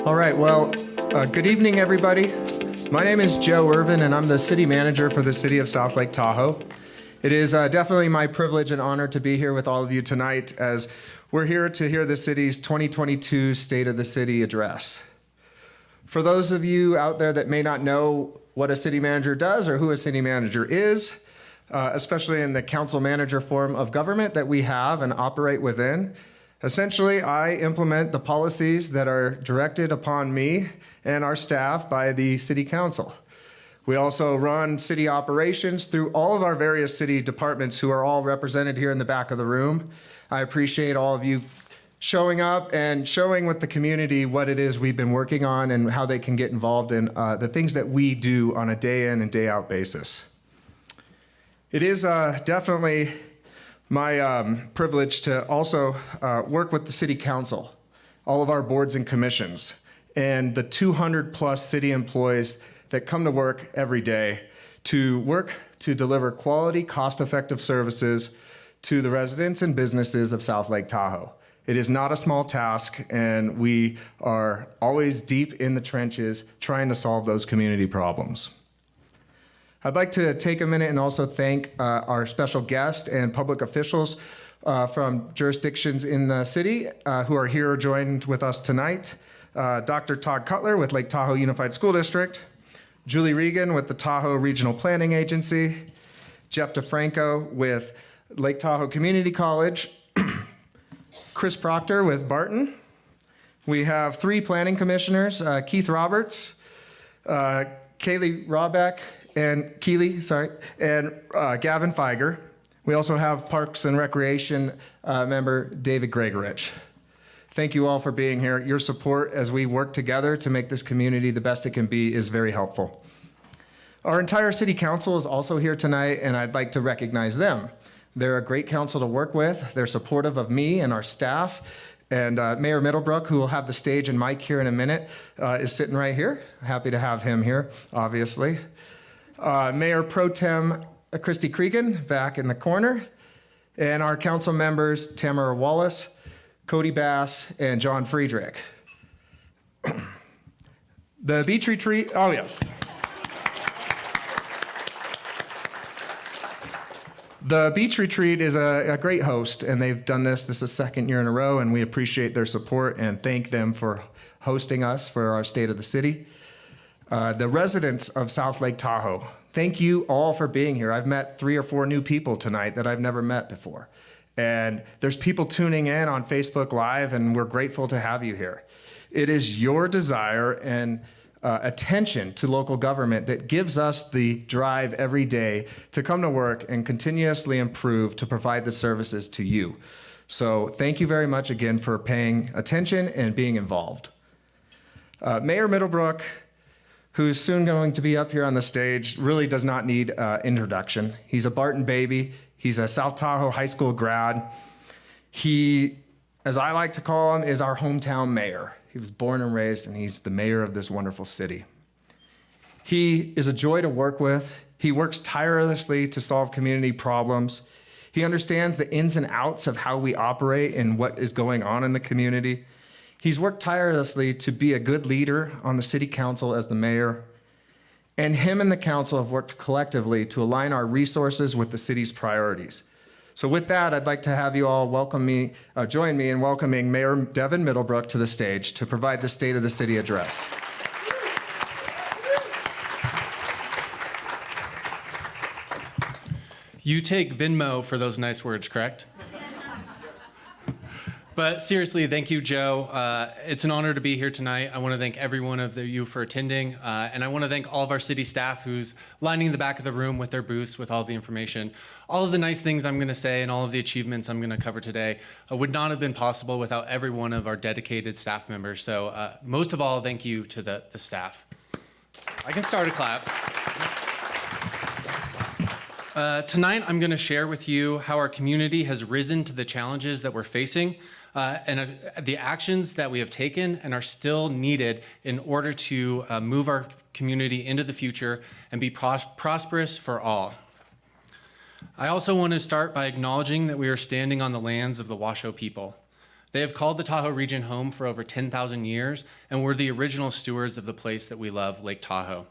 All right, well, good evening, everybody. My name is Joe Irvin, and I'm the city manager for the city of South Lake Tahoe. It is definitely my privilege and honor to be here with all of you tonight as we're here to hear the city's 2022 State of the City address. For those of you out there that may not know what a city manager does or who a city manager is, especially in the council manager form of government that we have and operate within, essentially, I implement the policies that are directed upon me and our staff by the city council. We also run city operations through all of our various city departments who are all represented here in the back of the room. I appreciate all of you showing up and showing with the community what it is we've been working on and how they can get involved in the things that we do on a day in and day out basis. It is definitely my privilege to also work with the city council, all of our boards and commissions, and the 200 plus city employees that come to work every day to work to deliver quality, cost-effective services to the residents and businesses of South Lake Tahoe. It is not a small task, and we are always deep in the trenches trying to solve those community problems. I'd like to take a minute and also thank our special guest and public officials from jurisdictions in the city who are here joined with us tonight. Dr. Todd Cutler with Lake Tahoe Unified School District, Julie Regan with the Tahoe Regional Planning Agency, Jeff DeFranco with Lake Tahoe Community College, Chris Proctor with Barton. We have three planning commissioners, Keith Roberts, Kaylee Robeck, and Gavin Feiger. We also have Parks and Recreation member David Gregorich. Thank you all for being here. Your support as we work together to make this community the best it can be is very helpful. Our entire city council is also here tonight, and I'd like to recognize them. They're a great council to work with. They're supportive of me and our staff. And Mayor Middlebrook, who will have the stage and mic here in a minute, is sitting right here. Happy to have him here, obviously. Mayor Pro Tem Christy Cregan back in the corner. And our council members, Tamara Wallace, Cody Bass, and John Friedrich. The beach retreat, oh yes. The beach retreat is a great host, and they've done this is the second year in a row, and we appreciate their support and thank them for hosting us for our State of the City. The residents of South Lake Tahoe, thank you all for being here. I've met 3 or 4 new people tonight that I've never met before. And there's people tuning in on Facebook Live, and we're grateful to have you here. It is your desire and attention to local government that gives us the drive every day to come to work and continuously improve to provide the services to you. So thank you very much again for paying attention and being involved. Mayor Middlebrook, who's soon going to be up here on the stage, really does not need introduction. He's a Barton baby. He's a South Tahoe High School grad. He, as I like to call him, is our hometown mayor. He was born and raised, and he's the mayor of this wonderful city. He is a joy to work with. He works tirelessly to solve community problems. He understands the ins and outs of how we operate and what is going on in the community. He's worked tirelessly to be a good leader on the city council as the mayor. And him and the council have worked collectively to align our resources with the city's priorities. So with that, I'd like to have you all join me in welcoming Mayor Devin Middlebrook to the stage to provide the State of the City address. You take Venmo for those nice words, correct? But seriously, thank you, Joe. It's an honor to be here tonight. I want to thank every one of you for attending, and I want to thank all of our city staff who's lining the back of the room with their booths with all the information. All of the nice things I'm going to say and all of the achievements I'm going to cover today would not have been possible without every one of our dedicated staff members. So most of all, thank you to the staff. I can start a clap. Tonight, I'm going to share with you how our community has risen to the challenges that we're facing and the actions that we have taken and are still needed in order to move our community into the future and be prosperous for all. I also want to start by acknowledging that we are standing on the lands of the Washoe people. They have called the Tahoe region home for over 10,000 years and were the original stewards of the place that we love, Lake Tahoe.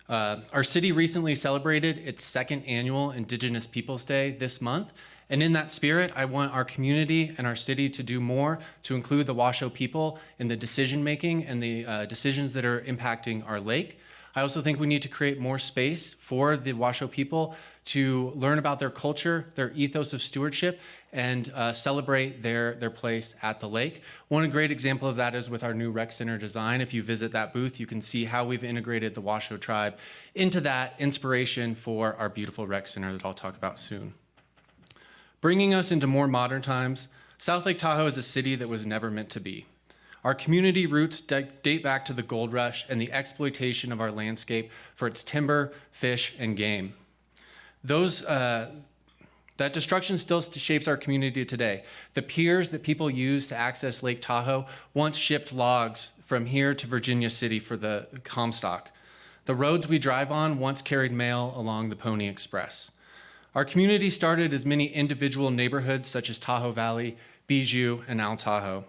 Our city recently celebrated its second annual Indigenous Peoples Day this month, and in that spirit, I want our community and our city to do more to include the Washoe people in the decision-making and the decisions that are impacting our lake. I also think we need to create more space for the Washoe people to learn about their culture, their ethos of stewardship, and celebrate their place at the lake. One great example of that is with our new rec center design. If you visit that booth, you can see how we've integrated the Washoe tribe into that inspiration for our beautiful rec center that I'll talk about soon. Bringing us into more modern times, South Lake Tahoe is a city that was never meant to be. Our community roots date back to the gold rush and the exploitation of our landscape for its timber, fish, and game. That destruction still shapes our community today. The piers that people use to access Lake Tahoe once shipped logs from here to Virginia City for the Comstock. The roads we drive on once carried mail along the Pony Express. Our community started as many individual neighborhoods such as Tahoe Valley, Bijou, and Al Tahoe.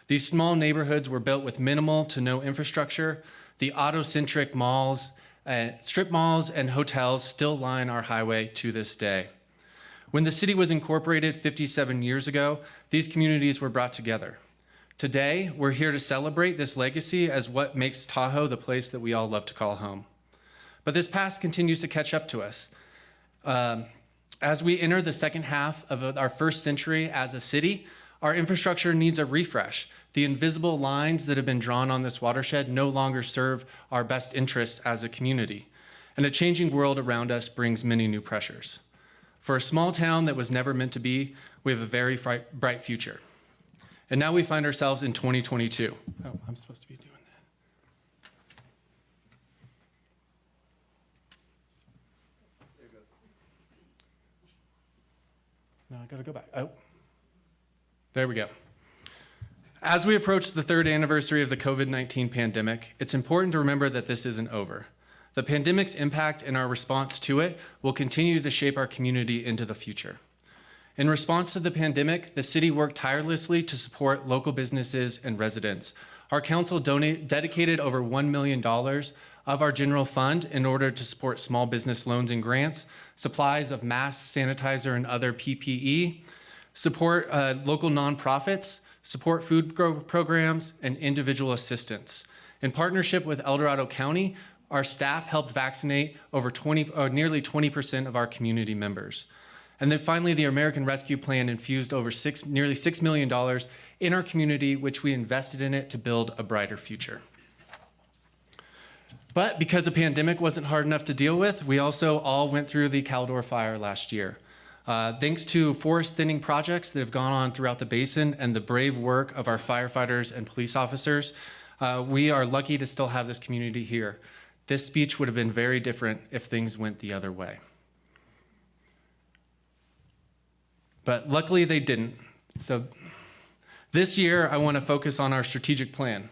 These small neighborhoods were built with minimal to no infrastructure. The auto-centric malls, strip malls, and hotels still line our highway to this day. When the city was incorporated 57 years ago, these communities were brought together. Today, we're here to celebrate this legacy as what makes Tahoe the place that we all love to call home. But this past continues to catch up to us. As we enter the second half of our first century as a city, our infrastructure needs a refresh. The invisible lines that have been drawn on this watershed no longer serve our best interest as a community. And a changing world around us brings many new pressures. For a small town that was never meant to be, we have a very bright future. And now we find ourselves in 2022. Oh, I'm supposed to be doing that. There it goes. No, I gotta go back. Oh, there we go. As we approach the third anniversary of the COVID-19 pandemic, it's important to remember that this isn't over. The pandemic's impact and our response to it will continue to shape our community into the future. In response to the pandemic, the city worked tirelessly to support local businesses and residents. Our council dedicated over $1 million of our general fund in order to support small business loans and grants, supplies of masks, sanitizer, and other PPE, support local nonprofits, support food programs, and individual assistance. In partnership with El Dorado County, our staff helped vaccinate nearly 20% of our community members. And then finally, the American Rescue Plan infused nearly $6 million in our community, which we invested in it to build a brighter future. But because the pandemic wasn't hard enough to deal with, we also all went through the Caldor fire last year. Thanks to forest thinning projects that have gone on throughout the basin and the brave work of our firefighters and police officers, we are lucky to still have this community here. This speech would have been very different if things went the other way. But luckily they didn't. So this year, I want to focus on our strategic plan.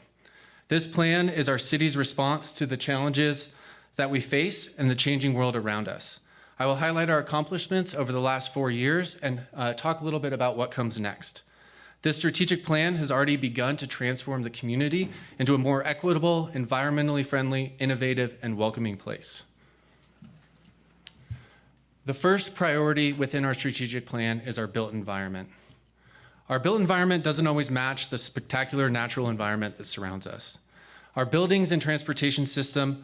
This plan is our city's response to the challenges that we face and the changing world around us. I will highlight our accomplishments over the last 4 years and talk a little bit about what comes next. This strategic plan has already begun to transform the community into a more equitable, environmentally friendly, innovative, and welcoming place. The first priority within our strategic plan is our built environment. Our built environment doesn't always match the spectacular natural environment that surrounds us. Our buildings and transportation system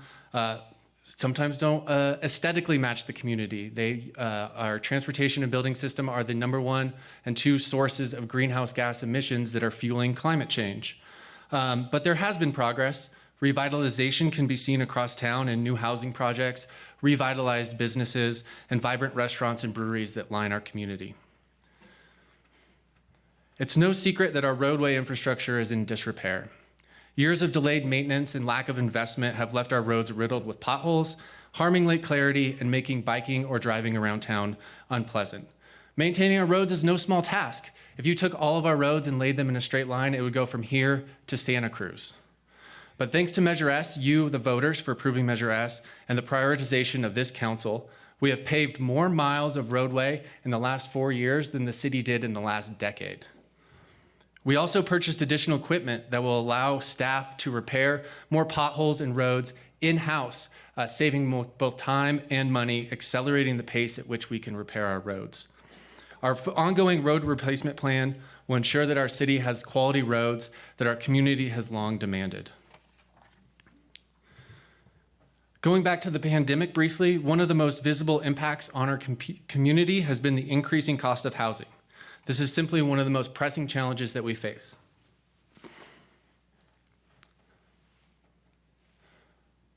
sometimes don't aesthetically match the community. Our transportation and building system are the number 1 and 2 sources of greenhouse gas emissions that are fueling climate change. But there has been progress. Revitalization can be seen across town in new housing projects, revitalized businesses, and vibrant restaurants and breweries that line our community. It's no secret that our roadway infrastructure is in disrepair. Years of delayed maintenance and lack of investment have left our roads riddled with potholes, harming lake clarity and making biking or driving around town unpleasant. Maintaining our roads is no small task. If you took all of our roads and laid them in a straight line, it would go from here to Santa Cruz. But thanks to Measure S, you, the voters, for approving Measure S, and the prioritization of this council, We have paved more miles of roadway in the last 4 years than the city did in the last decade. We also purchased additional equipment that will allow staff to repair more potholes and roads in-house, saving both time and money, accelerating the pace at which we can repair our roads. Our ongoing road replacement plan will ensure that our city has quality roads that our community has long demanded. Going back to the pandemic briefly, one of the most visible impacts on our community has been the increasing cost of housing. This is simply one of the most pressing challenges that we face.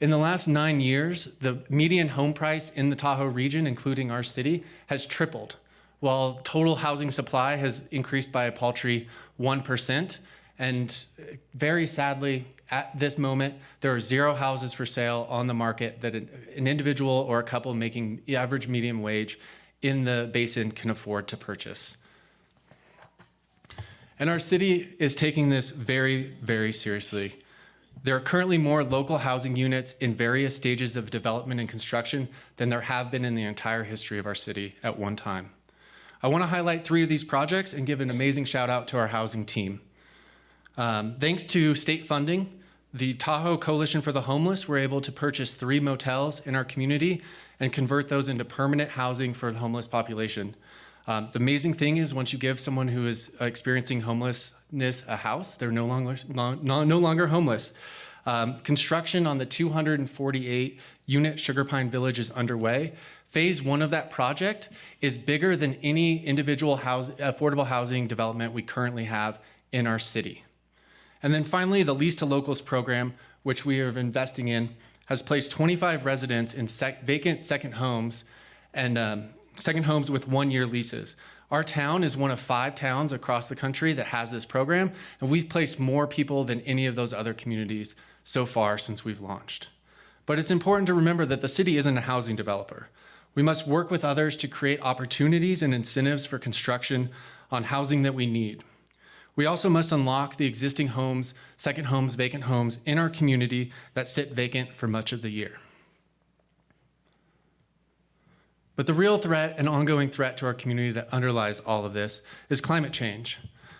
In the last 9 years, the median home price in the Tahoe region, including our city, has tripled, while total housing supply has increased by a paltry 1%. And very sadly, at this moment, there are 0 houses for sale on the market that an individual or a couple making average medium wage in the basin can afford to purchase. And our city is taking this very, very seriously. There are currently more local housing units in various stages of development and construction than there have been in the entire history of our city at one time. I want to highlight 3 of these projects and give an amazing shout out to our housing team. Thanks to state funding, the Tahoe Coalition for the Homeless were able to purchase 3 motels in our community and convert those into permanent housing for the homeless population. The amazing thing is once you give someone who is experiencing homelessness a house, they're no longer homeless. Construction on the 248 unit Sugar Pine Village is underway. Phase 1 of that project is bigger than any individual affordable housing development we currently have in our city. And then finally, the Lease to Locals program, which we are investing in, has placed 25 residents in vacant second homes and second homes with 1-year leases. Our town is one of 5 towns across the country that has this program, and we've placed more people than any of those other communities so far since we've launched. But it's important to remember that the city isn't a housing developer. We must work with others to create opportunities and incentives for construction on housing that we need. We also must unlock the existing homes, second homes, vacant homes in our community that sit vacant for much of the year. But the real threat and ongoing threat to our community that underlies all of this is climate change.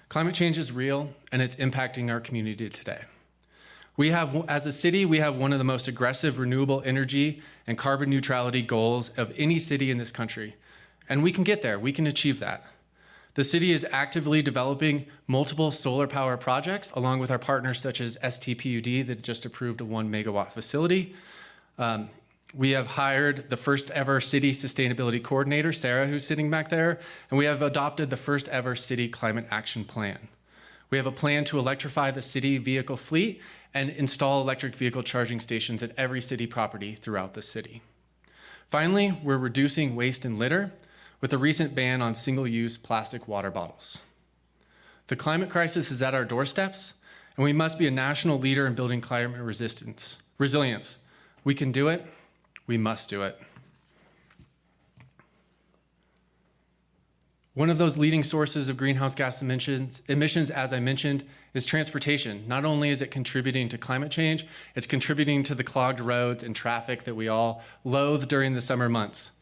Climate change is real and it's impacting our community today. As a city, we have one of the most aggressive renewable energy and carbon neutrality goals of any city in this country. And we can get there, we can achieve that. The city is actively developing multiple solar power projects along with our partners such as STPUD that just approved a 1 megawatt facility. We have hired the first ever city sustainability coordinator, Sarah, who's sitting back there, and we have adopted the first ever city climate action plan. We have a plan to electrify the city vehicle fleet and install electric vehicle charging stations at every city property throughout the city. Finally, we're reducing waste and litter with a recent ban on single-use plastic water bottles. The climate crisis is at our doorsteps, and we must be a national leader in building climate resilience. We can do it. We must do it. One of those leading sources of greenhouse gas emissions, as I mentioned, is transportation. Not only is it contributing to climate change, it's contributing to the clogged roads and traffic that we all loathe during the summer months.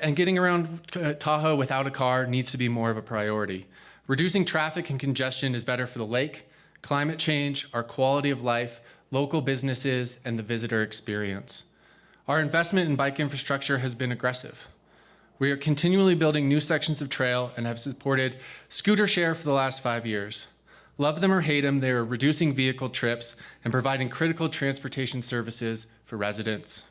And getting around Tahoe without a car needs to be more of a priority. Reducing traffic and congestion is better for the lake, climate change, our quality of life, local businesses, and the visitor experience. Our investment in bike infrastructure has been aggressive. We are continually building new sections of trail and have supported scooter share for the last 5 years. Love them or hate them, they are reducing vehicle trips and providing critical transportation services for residents.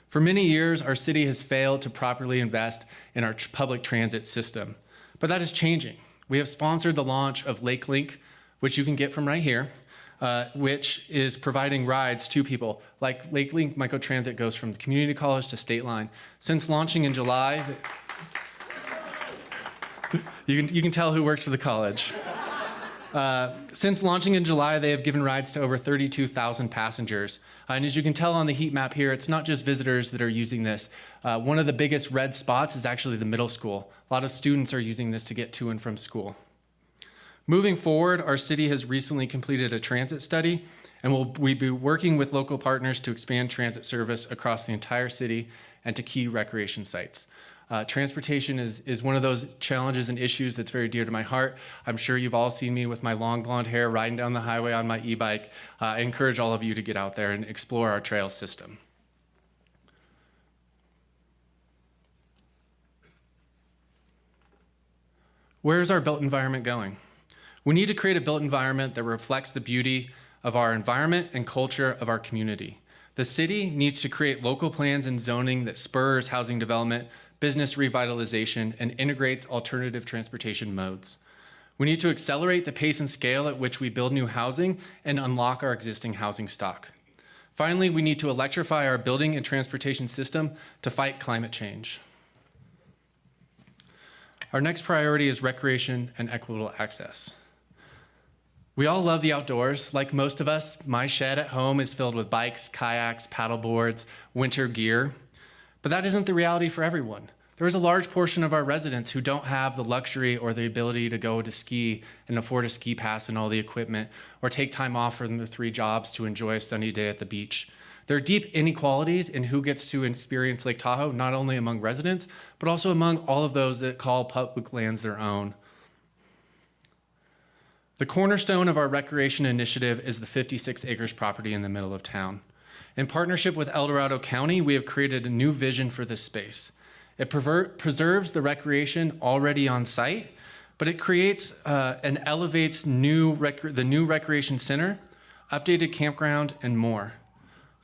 For many years, our city has failed to properly invest in our public transit system, but that is changing. We have sponsored the launch of Lake Link, which you can get from right here, which is providing rides to people. Like Lake Link Microtransit goes from the community college to State Line. Since launching in July, you can tell who works for the college. Since launching in July, they have given rides to over 32,000 passengers. And as you can tell on the heat map here, it's not just visitors that are using this. One of the biggest red spots is actually the middle school. A lot of students are using this to get to and from school. Moving forward, our city has recently completed a transit study, and we'll be working with local partners to expand transit service across the entire city and to key recreation sites. Transportation is one of those challenges and issues that's very dear to my heart. I'm sure you've all seen me with my long blonde hair riding down the highway on my e-bike. I encourage all of you to get out there and explore our trail system. Where's our built environment going? We need to create a built environment that reflects the beauty of our environment and culture of our community. The city needs to create local plans and zoning that spurs housing development, business revitalization, and integrates alternative transportation modes. We need to accelerate the pace and scale at which we build new housing and unlock our existing housing stock. Finally, we need to electrify our building and transportation system to fight climate change. Our next priority is recreation and equitable access. We all love the outdoors. Like most of us, my shed at home is filled with bikes, kayaks, paddle boards, winter gear. But that isn't the reality for everyone. There is a large portion of our residents who don't have the luxury or the ability to go to ski and afford a ski pass and all the equipment, or take time off from the 3 jobs to enjoy a sunny day at the beach. There are deep inequalities in who gets to experience Lake Tahoe, not only among residents, but also among all of those that call public lands their own. The cornerstone of our recreation initiative is the 56 acres property in the middle of town. In partnership with El Dorado County, we have created a new vision for this space. It preserves the recreation already on site, but it creates and elevates the new recreation center, updated campground, and more.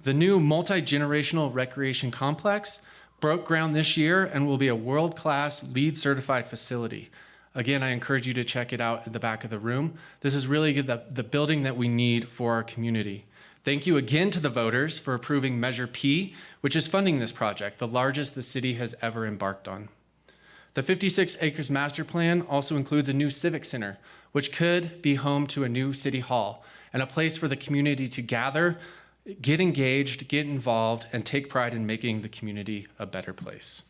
The new multi-generational recreation complex broke ground this year and will be a world-class LEED certified facility. Again, I encourage you to check it out at the back of the room. This is really the building that we need for our community. Thank you again to the voters for approving Measure P, which is funding this project, the largest the city has ever embarked on. The 56 acres master plan also includes a new civic center, which could be home to a new city hall and a place for the community to gather, get engaged, get involved, and take pride in making the community a better place.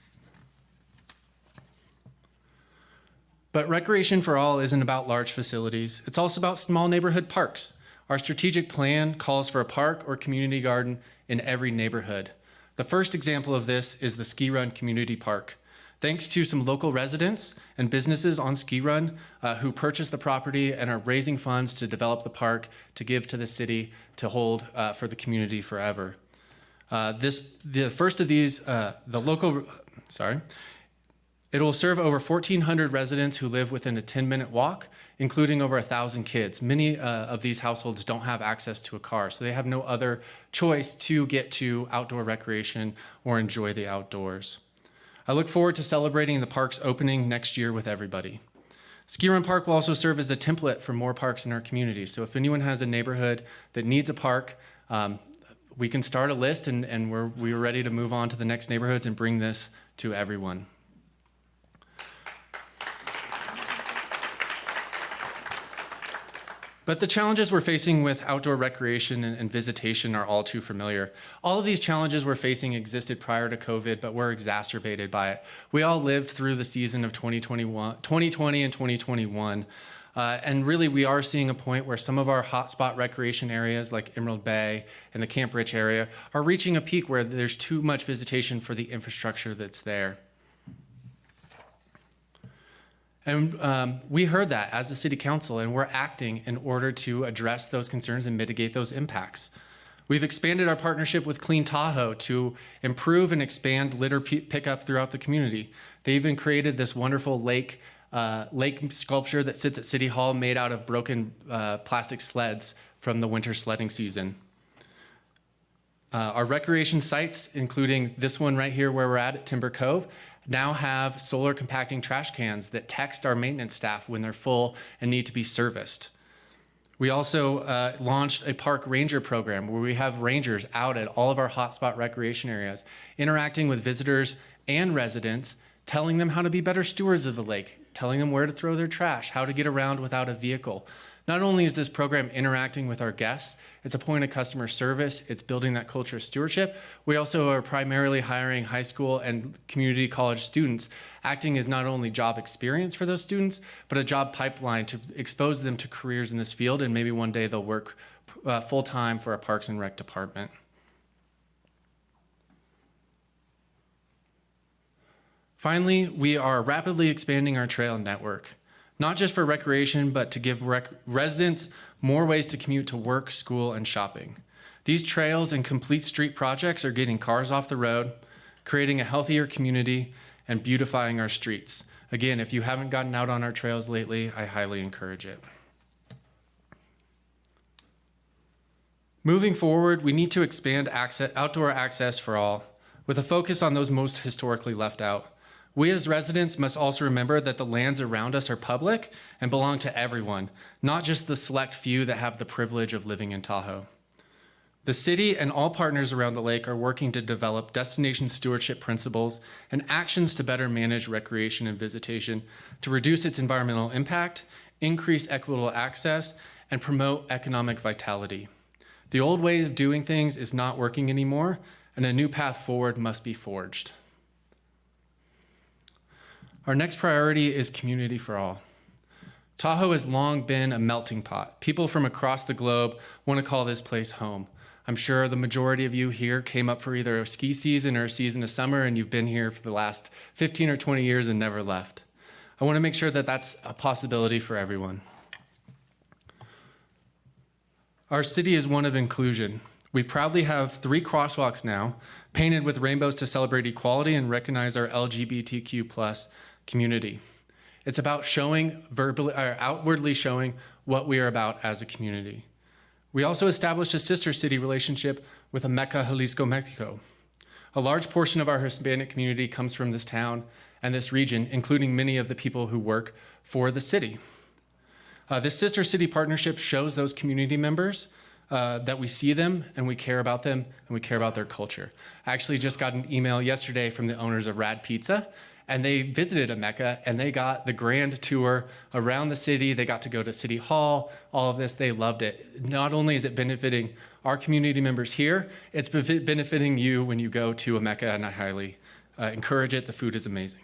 But recreation for all isn't about large facilities. It's also about small neighborhood parks. Our strategic plan calls for a park or community garden in every neighborhood. The first example of this is the Ski Run Community Park. Thanks to some local residents and businesses on Ski Run who purchased the property and are raising funds to develop the park to give to the city to hold for the community forever. The first of these, it will serve over 1,400 residents who live within a 10-minute walk, including over 1,000 kids. Many of these households don't have access to a car, so they have no other choice to get to outdoor recreation or enjoy the outdoors. I look forward to celebrating the park's opening next year with everybody. Ski Run Park will also serve as a template for more parks in our community. So if anyone has a neighborhood that needs a park, we can start a list and we're ready to move on to the next neighborhoods and bring this to everyone. But the challenges we're facing with outdoor recreation and visitation are all too familiar. All of these challenges we're facing existed prior to COVID, but were exacerbated by it. We all lived through the season of 2020 and 2021. And really, we are seeing a point where some of our hotspot recreation areas like Emerald Bay and the Camp Rich area are reaching a peak where there's too much visitation for the infrastructure that's there. And we heard that as the city council, and we're acting in order to address those concerns and mitigate those impacts. We've expanded our partnership with Clean Tahoe to improve and expand litter pickup throughout the community. They even created this wonderful lake sculpture that sits at City Hall made out of broken plastic sleds from the winter sledding season. Our recreation sites, including this one right here where we're at Timber Cove, now have solar compacting trash cans that text our maintenance staff when they're full and need to be serviced. We also launched a park ranger program where we have rangers out at all of our hotspot recreation areas, interacting with visitors and residents, telling them how to be better stewards of the lake, telling them where to throw their trash, how to get around without a vehicle. Not only is this program interacting with our guests, it's a point of customer service, it's building that culture of stewardship. We also are primarily hiring high school and community college students, acting as not only job experience for those students, but a job pipeline to expose them to careers in this field, and maybe one day they'll work full-time for a Parks and Rec department. Finally, we are rapidly expanding our trail network, not just for recreation, but to give residents more ways to commute to work, school, and shopping. These trails and complete street projects are getting cars off the road, creating a healthier community, and beautifying our streets. Again, if you haven't gotten out on our trails lately, I highly encourage it. Moving forward, we need to expand outdoor access for all, with a focus on those most historically left out. We as residents must also remember that the lands around us are public and belong to everyone, not just the select few that have the privilege of living in Tahoe. The city and all partners around the lake are working to develop destination stewardship principles and actions to better manage recreation and visitation, to reduce its environmental impact, increase equitable access, and promote economic vitality. The old way of doing things is not working anymore, and a new path forward must be forged. Our next priority is community for all. Tahoe has long been a melting pot. People from across the globe want to call this place home. I'm sure the majority of you here came up for either a ski season or a season of summer, and you've been here for the last 15 or 20 years and never left. I want to make sure that that's a possibility for everyone. Our city is one of inclusion. We proudly have 3 crosswalks now, painted with rainbows to celebrate equality and recognize our LGBTQ+ community. It's about outwardly showing what we are about as a community. We also established a sister city relationship with Ameca, Jalisco, Mexico. A large portion of our Hispanic community comes from this town and this region, including many of the people who work for the city. This sister city partnership shows those community members that we see them and we care about them and we care about their culture. I actually just got an email yesterday from the owners of Rad Pizza, and they visited Ameca and they got the grand tour around the city. They got to go to City Hall, all of this. They loved it. Not only is it benefiting our community members here, it's benefiting you when you go to Ameca, and I highly encourage it. The food is amazing.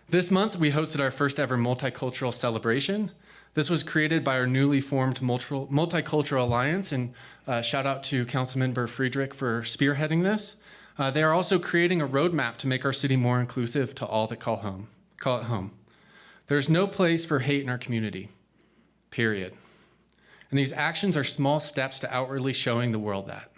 This month, we hosted our first ever multicultural celebration. This was created by our newly formed Multicultural Alliance, and shout out to Councilmember Friedrich for spearheading this. They are also creating a roadmap to make our city more inclusive to all that call it home. There's no place for hate in our community, period. And these actions are small steps to outwardly showing the world that.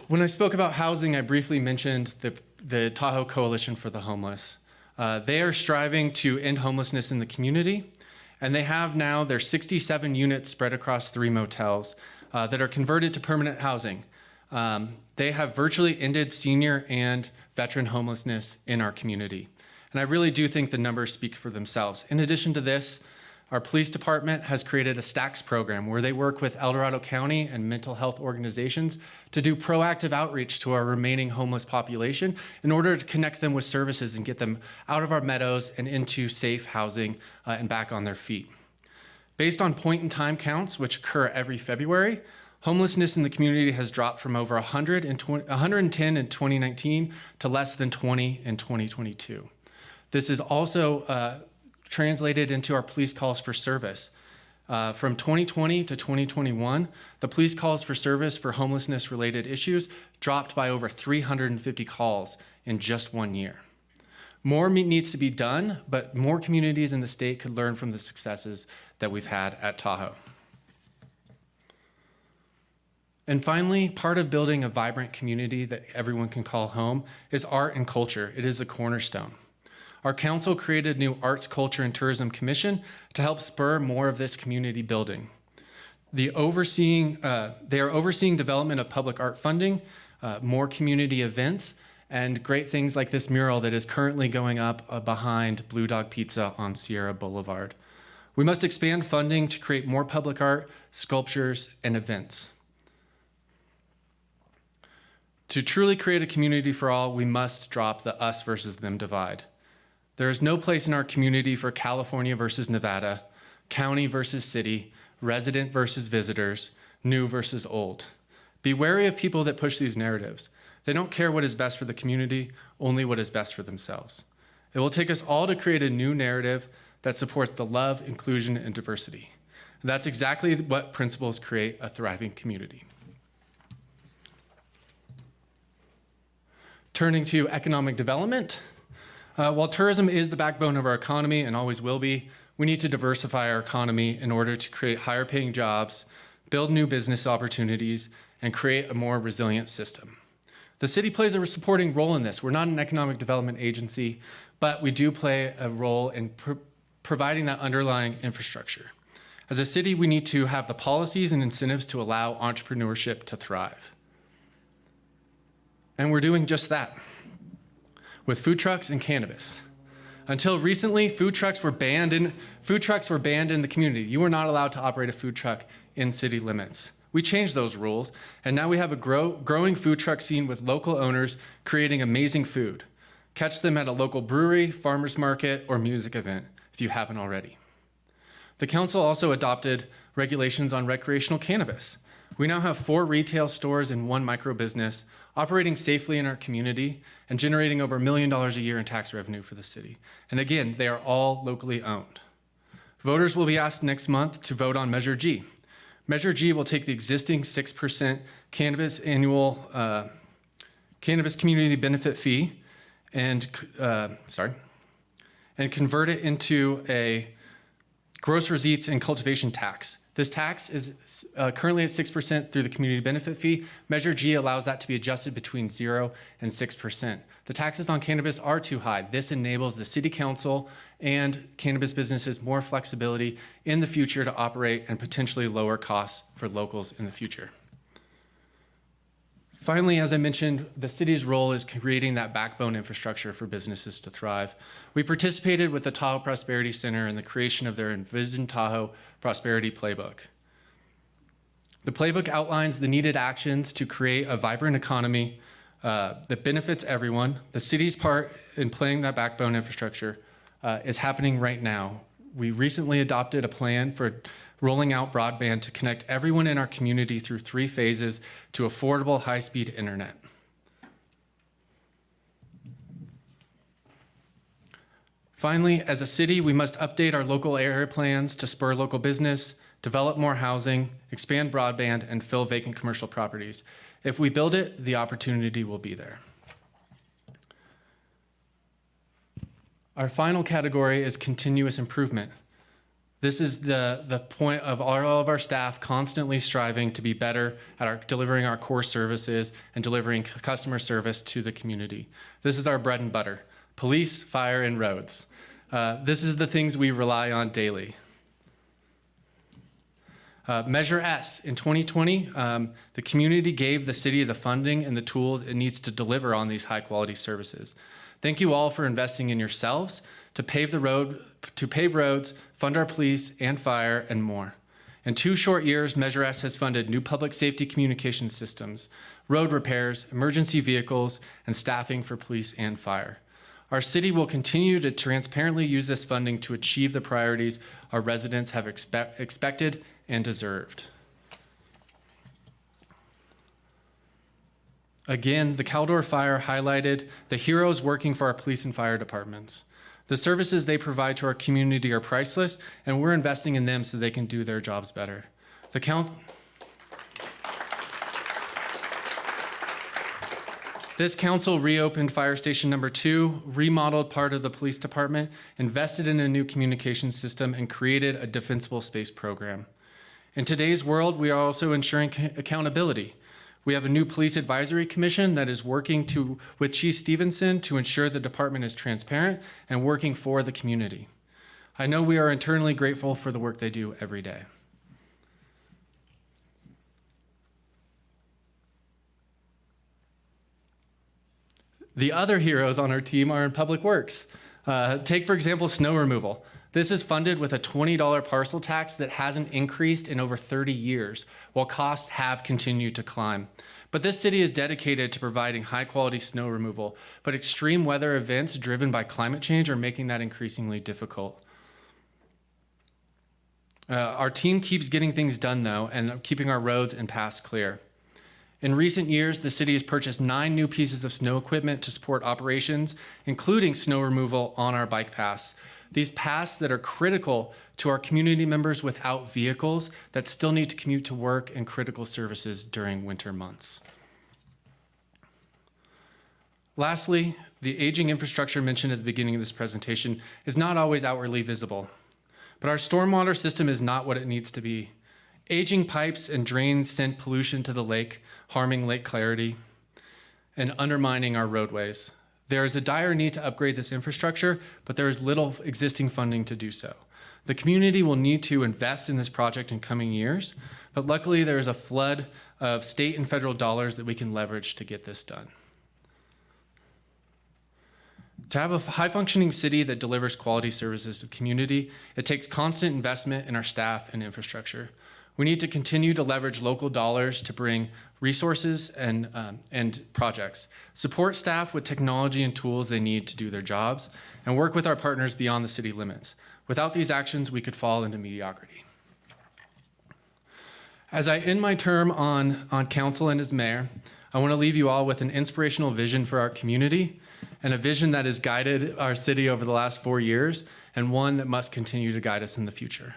When I spoke about housing, I briefly mentioned the Tahoe Coalition for the Homeless. They are striving to end homelessness in the community, and they have now their 67 units spread across 3 motels that are converted to permanent housing. They have virtually ended senior and veteran homelessness in our community. And I really do think the numbers speak for themselves. In addition to this, our police department has created a STACS program where they work with El Dorado County and mental health organizations to do proactive outreach to our remaining homeless population in order to connect them with services and get them out of our meadows and into safe housing and back on their feet. Based on point-in-time counts, which occur every February, homelessness in the community has dropped from over 110 in 2019 to less than 20 in 2022. This is also translated into our police calls for service. From 2020 to 2021, the police calls for service for homelessness-related issues dropped by over 350 calls in just 1 year. More needs to be done, but more communities in the state could learn from the successes that we've had at Tahoe. And finally, part of building a vibrant community that everyone can call home is art and culture. It is the cornerstone. Our council created a new Arts, Culture, and Tourism Commission to help spur more of this community building. They are overseeing development of public art funding, more community events, and great things like this mural that is currently going up behind Blue Dog Pizza on Sierra Boulevard. We must expand funding to create more public art, sculptures, and events. To truly create a community for all, we must drop the us versus them divide. There is no place in our community for California versus Nevada, county versus city, resident versus visitors, new versus old. Be wary of people that push these narratives. They don't care what is best for the community, only what is best for themselves. It will take us all to create a new narrative that supports the love, inclusion, and diversity. That's exactly what principles create a thriving community. Turning to economic development, while tourism is the backbone of our economy and always will be, we need to diversify our economy in order to create higher paying jobs, build new business opportunities, and create a more resilient system. The city plays a supporting role in this. We're not an economic development agency, but we do play a role in providing that underlying infrastructure. As a city, we need to have the policies and incentives to allow entrepreneurship to thrive. And we're doing just that with food trucks and cannabis. Until recently, food trucks were banned in the community. You were not allowed to operate a food truck in city limits. We changed those rules, and now we have a growing food truck scene with local owners creating amazing food. Catch them at a local brewery, farmer's market, or music event if you haven't already. The council also adopted regulations on recreational cannabis. We now have 4 retail stores and 1 micro business operating safely in our community and generating over $1 million a year in tax revenue for the city. And again, they are all locally owned. Voters will be asked next month to vote on Measure G. Measure G will take the existing 6% cannabis community benefit fee and convert it into a gross receipts and cultivation tax. This tax is currently at 6% through the community benefit fee. Measure G allows that to be adjusted between 0 and 6%. The taxes on cannabis are too high. This enables the city council and cannabis businesses more flexibility in the future to operate and potentially lower costs for locals in the future. Finally, as I mentioned, the city's role is creating that backbone infrastructure for businesses to thrive. We participated with the Tahoe Prosperity Center in the creation of their Envision Tahoe Prosperity Playbook. The playbook outlines the needed actions to create a vibrant economy that benefits everyone. The city's part in playing that backbone infrastructure is happening right now. We recently adopted a plan for rolling out broadband to connect everyone in our community through 3 phases to affordable high-speed internet. Finally, as a city, we must update our local area plans to spur local business, develop more housing, expand broadband, and fill vacant commercial properties. If we build it, the opportunity will be there. Our final category is continuous improvement. This is the point of all of our staff constantly striving to be better at delivering our core services and delivering customer service to the community. This is our bread and butter: police, fire, and roads. This is the things we rely on daily. Measure S. In 2020, the community gave the city the funding and the tools it needs to deliver on these high-quality services. Thank you all for investing in yourselves to pave roads, fund our police and fire, and more. In 2 short years, Measure S has funded new public safety communication systems, road repairs, emergency vehicles, and staffing for police and fire. Our city will continue to transparently use this funding to achieve the priorities our residents have expected and deserved. Again, the Caldor fire highlighted the heroes working for our police and fire departments. The services they provide to our community are priceless, and we're investing in them so they can do their jobs better. This council reopened Fire Station number 2, remodeled part of the police department, invested in a new communication system, and created a defensible space program. In today's world, we are also ensuring accountability. We have a new police advisory commission that is working with Chief Stevenson to ensure the department is transparent and working for the community. I know we are internally grateful for the work they do every day. The other heroes on our team are in public works. Take, for example, snow removal. This is funded with a $20 parcel tax that hasn't increased in over 30 years, while costs have continued to climb. But this city is dedicated to providing high-quality snow removal, but extreme weather events driven by climate change are making that increasingly difficult. Our team keeps getting things done, though, and keeping our roads and paths clear. In recent years, the city has purchased 9 new pieces of snow equipment to support operations, including snow removal on our bike paths. These paths that are critical to our community members without vehicles that still need to commute to work and critical services during winter months. Lastly, the aging infrastructure mentioned at the beginning of this presentation is not always outwardly visible, but our stormwater system is not what it needs to be. Aging pipes and drains send pollution to the lake, harming lake clarity and undermining our roadways. There is a dire need to upgrade this infrastructure, but there is little existing funding to do so. The community will need to invest in this project in coming years, but luckily there is a flood of state and federal dollars that we can leverage to get this done. To have a high-functioning city that delivers quality services to the community, it takes constant investment in our staff and infrastructure. We need to continue to leverage local dollars to bring resources and projects, support staff with technology and tools they need to do their jobs, and work with our partners beyond the city limits. Without these actions, we could fall into mediocrity. As I end my term on council and as mayor, I want to leave you all with an inspirational vision for our community and a vision that has guided our city over the last 4 years and one that must continue to guide us in the future.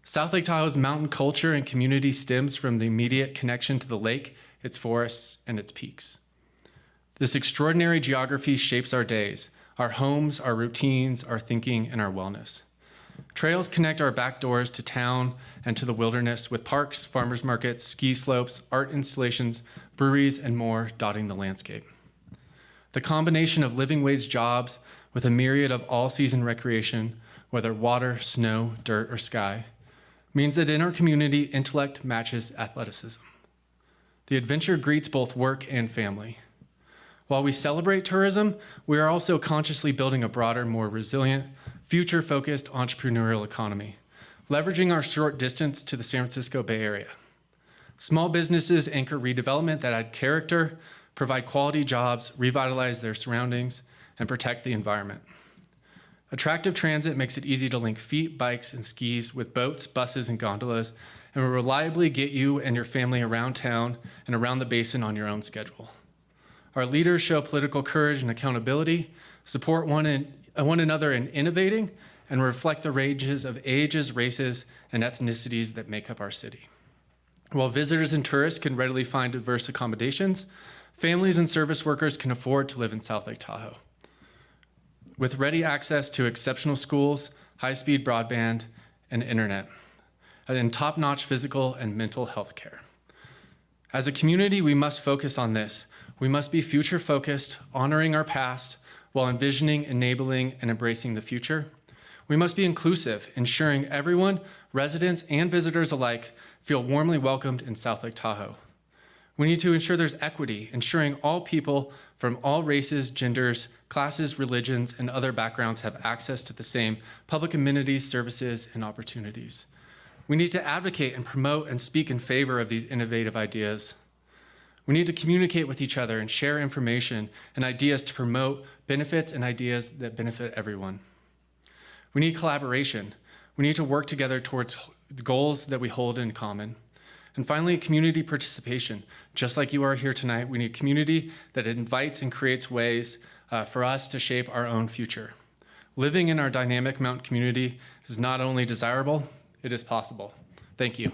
South Lake Tahoe's mountain culture and community stems from the immediate connection to the lake, its forests, and its peaks. This extraordinary geography shapes our days, our homes, our routines, our thinking, and our wellness. Trails connect our back doors to town and to the wilderness with parks, farmers markets, ski slopes, art installations, breweries, and more dotting the landscape. The combination of living wage jobs with a myriad of all-season recreation, whether water, snow, dirt, or sky, means that in our community, intellect matches athleticism. The adventure greets both work and family. While we celebrate tourism, we are also consciously building a broader, more resilient, future-focused entrepreneurial economy, leveraging our short distance to the San Francisco Bay Area. Small businesses anchor redevelopment that add character, provide quality jobs, revitalize their surroundings, and protect the environment. Attractive transit makes it easy to link feet, bikes, and skis with boats, buses, and gondolas, and will reliably get you and your family around town and around the basin on your own schedule. Our leaders show political courage and accountability, support one another in innovating, and reflect the ranges of ages, races, and ethnicities that make up our city. While visitors and tourists can readily find diverse accommodations, families and service workers can afford to live in South Lake Tahoe, with ready access to exceptional schools, high-speed broadband, and internet, and top-notch physical and mental health care. As a community, we must focus on this. We must be future-focused, honoring our past, while envisioning, enabling, and embracing the future. We must be inclusive, ensuring everyone, residents and visitors alike, feel warmly welcomed in South Lake Tahoe. We need to ensure there's equity, ensuring all people from all races, genders, classes, religions, and other backgrounds have access to the same public amenities, services, and opportunities. We need to advocate and promote and speak in favor of these innovative ideas. We need to communicate with each other and share information and ideas to promote benefits and ideas that benefit everyone. We need collaboration. We need to work together towards goals that we hold in common. And finally, community participation. Just like you are here tonight, we need community that invites and creates ways for us to shape our own future. Living in our dynamic mountain community is not only desirable, it is possible. Thank you.